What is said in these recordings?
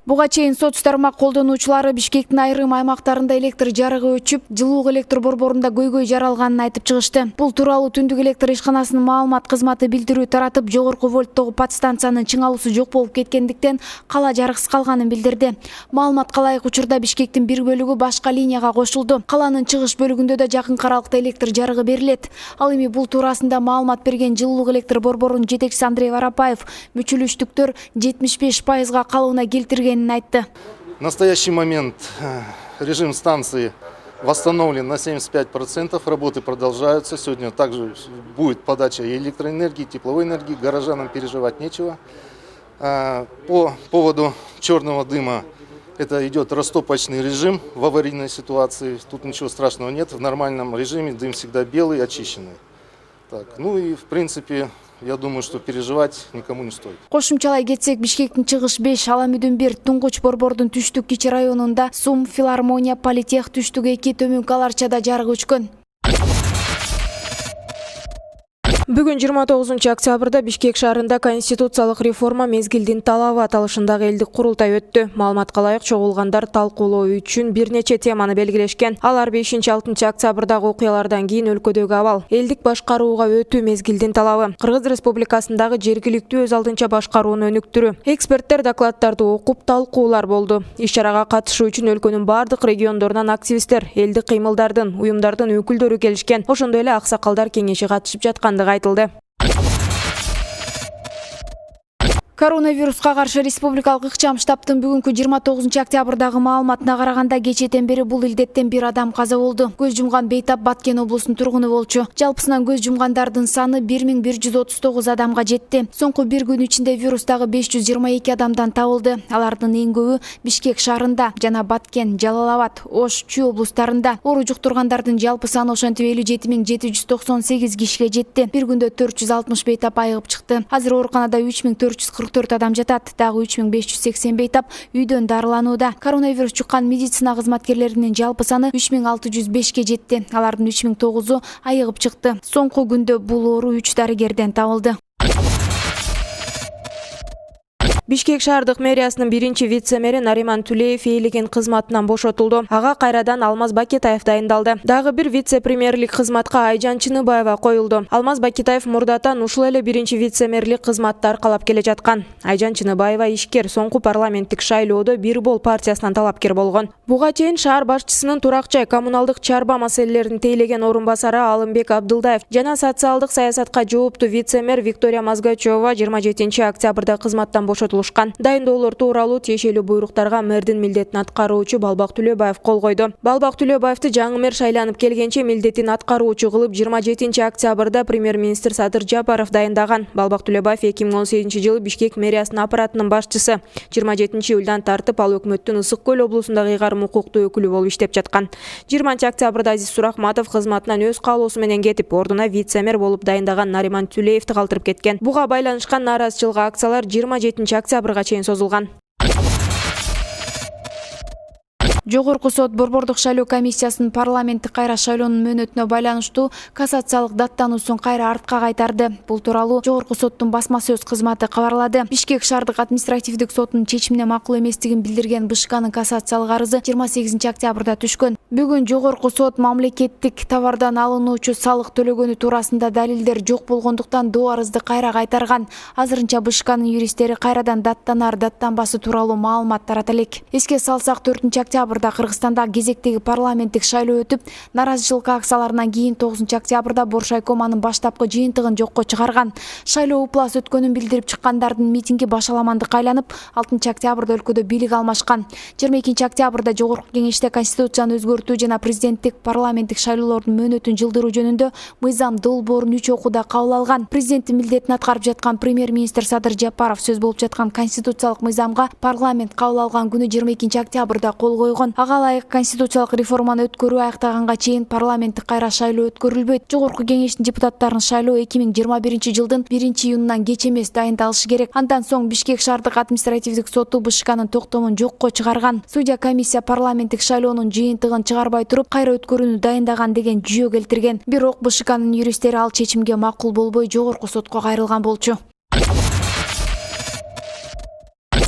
Буга чейин сот тармак колдонуучулары Бишкектин айрым аймактарында электр жарыгы өчүп, жылуулук электр борборунда көйгөй жаралганын айтып чыгышты. Бул тууралуу Түндүк электр ишканасынын маалымат кызматы билдирүү таратып, жогорку вольттогу подстанциянын чыңалуусу жок болуп кеткендиктен кала жарыксыз калганын билдирди. Маалыматка ылайык учурда Бишкектин бир бөлүгү башка линияга кошулду. Каланын чыгыш бөлүгүндө да жакын аралыкта электр жарыгы берилет. Ал эми бул туурасында маалымат берген жылуулук электр борборунун жетекчиси Андрей Воропаев мүчүлүштүктөр 75%га калууна келтирген айтты. В настоящий момент режим станции восстановлен на 75%, работы продолжаются. Сегодня также будет подача и электроэнергии, и тепловой энергии, горожанам переживать нечего. По поводу черного дыма, это идет растопочный режим в аварийной ситуации, тут ничего страшного нет, в нормальном режиме дым всегда белый, очищенный. Так, ну и в принципе... Я думаю, что переживать никому не стоит. Кошумчалай кетсек, Бишкектин чыгыш 5, Аламүдүн 1, Туңгуч борбордун түштүк кичи районунда Сум, Филармония, Политех, түштүк 2, Төмөнкү Аларчада жарык өчкөн. Бүгүн 29 октябрда Бишкек шаарында конституциялык реформа мезгилдин талабы аталышындагы элдик курултай өттү. Маалыматка ылайык чогулгандар талкуулоо үчүн бир нече теманы белгилешкен. Алар 5-6 октябрдагы окуялардан кийин өлкөдөгү абал, элдик башкарууга өтүү мезгилдин талабы, Кыргыз Республикасындагы жергиликтүү өз алдынча башкарууну өнүктүрүү. Эксперттер докладдарды окуп талкуулар болду. Иш-чарага катышуу үчүн өлкөнүн бардык региондорунан активисттер, элдик кыймылдардын, уюмдардын өкүлдөрү келишкен. Ошондой эле аксакалдар кеңеши катышып жаткандыгы айтылды. Коронавируска каршы республикалык ыкчам штабтын бүгүнкү 29 октябрдагы маалыматына караганда кечэтен бери бул илдеттен бир адам каза болду. Көз жумган Бейтап Баткен облусунун тургуну болчу. Жалпысынан көз жумгандардын саны 1139 адамга жетти. Соңку бир күн ичинде вирустагы 522 адамдан табылды. Алардын эң көбү Бишкек шаарында жана Баткен, Жалал-Абад, Ош, Чүй облустарында. Оору жуктургандардын жалпы саны ошентип 57.798 кишиге жетти. Бир күндө 460 Бейтап айыгып чыкты. Азыр ооруканада 3444 адам жатат, дагы 3580 Бейтап үйдөн дарыланууда. Коронавирус жуккан медицина кызматкерлеринин жалпы саны 3605ке жетти. Алардын 3009-у айыгып чыкты. Соңку күндө бул оору 3 дарыгерден табылды. Бишкек шаардык мэриясынын биринчи вице-мэри Нариман Түлеев ээлеген кызматынан бошотулду. Ага кайрадан Алмаз Бакетаев дайындалды. Дагы бир вице-премьерлик кызматка Айжан Чыныбаева коюлду. Алмаз Бакетаев мурдатан ушул эле биринчи вице-мэрлик кызматты аркалап келе жаткан. Айжан Чыныбаева ишкер, соңку парламенттик шайлоодо Бир Бол партиясынан талапкер болгон. Буга чейин шаар башчысынын турак жай, коммуналдык чарба маселелерин тейлеген орун басары Алымбек Абдылдаев жана социалдык саясатка жооптуу вице-мэр Виктория Мазгачева 27 октябрда кызматтан бошотулду. Дайындоолор тууралуу тиешелүү буйруктарга мэрдин милдетин аткаруучу Балбак Түлөбаев кол койду. Балбак Түлөбаевди жаңы мэр шайланып келгенче милдетин аткаруучу кылып 27 октябрда премьер-министр Садыр Жапаров дайындаган. Балбак Түлөбаев 2018 жылы Бишкек мэриясынын аппаратынын башчысы. 27 июлдан тартып ал өкмөттүн Ысык Көл облусундагы ыйгарым укуктуу өкүлү болуп иштеп жаткан. 20 октябрда Азиз Сурахматов кызматынан өз каалоосу менен кетип, ордуна вице-мэр болуп дайындаган Нариман Түлеевди калтырып кеткен. Буга байланышкан нааразычылык акциялар 27 октябрга чейин созулган. Жогорку сот борбордук шайлоо комиссиясынын парламенттик кайра шайлоонун мөөнөтүнө байланыштуу кассациялык даттануусун кайра артка кайтарды. Бул тууралуу Жогорку соттун басма сөз кызматы кабарлады. Бишкек шаардык административдик сотунун чечимине макул эместигин билдирген БШКнын кассациялык арызы 28 октябрда түшкөн. Бүгүн Жогорку сот мамлекеттик товардан алынуучу салык төлөгөнү туурасында далилдер жок болгондуктан доо арызды кайра кайтарган. Азырынча БШКнын юристтери кайрадан даттанар даттанбасы тууралуу маалымат тарата элек. Эске салсак 4 октябрда Кыргызстанда кезектеги парламенттик шайлоо өтүп, нааразычылык акцияларынан кийин 9 октябрда Боршайком анын баштапкы жыйынтыгын жокко чыгарган. Шайлоо уплас өткөнүн билдирип чыккандардын митинги башаламандык айланып, 6 октябрда өлкөдө бийлик алмашкан. 22 октябрда Жогорку кеңеште конституцияны өзгөртүү жана президенттик парламенттик шайлоолордун мөөнөтүн жылдыруу жөнүндө мыйзам долбоорун 3 окууда кабыл алган. Президенттин милдетин аткарып жаткан премьер-министр Садыр Жапаров сөз болуп жаткан конституциялык мыйзамга парламент кабыл алган күнү 22 октябрда кол койгон. Ага ылайык конституциялык реформаны өткөрүү аяктаганга чейин парламенттик кайра шайлоо өткөрүлбөйт. Жогорку кеңештин депутаттарын шайлоо 2021 жылдын 1-июнунан кеч эмес дайындалышы керек. Андан соң Бишкек шаардык административдик соту БШКнын токтомун жокко чыгарган. Судья комиссия парламенттик шайлоонун жыйынтыгын чыгарбай туруп кайра өткөрүүнү дайындаган деген жүйө келтирген. Бирок БШКнын юристтери ал чечимге макул болбой Жогорку сотко кайрылган болчу.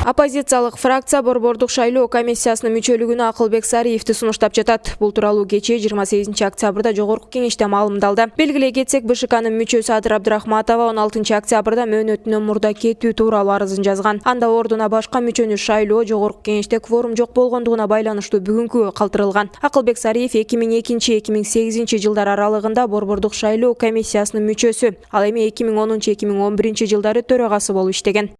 Оппозициялык фракция борбордук шайлоо комиссиясынын мүчөлүгүнө Акылбек Сариевди сунуштап жатат. Бул тууралуу кечээ 28 октябрда жогорку кеңеште маалымдалды. Белгилей кетсек, БШКнын мүчөсү Адыр Абдрахматова 16 октябрда мөөнөтүнөн мурда кетүү тууралуу арызын жазган. Анда ордуна башка мүчөнү шайлоо жогорку кеңеште кворум жок болгондугуна байланыштуу бүгүнкүгө калтырылган. Акылбек Сариев 2002-2008 жылдар аралыгында борбордук шайлоо комиссиясынын мүчөсү, ал эми 2010-2011 жылдары төрагасы болуп иштеген.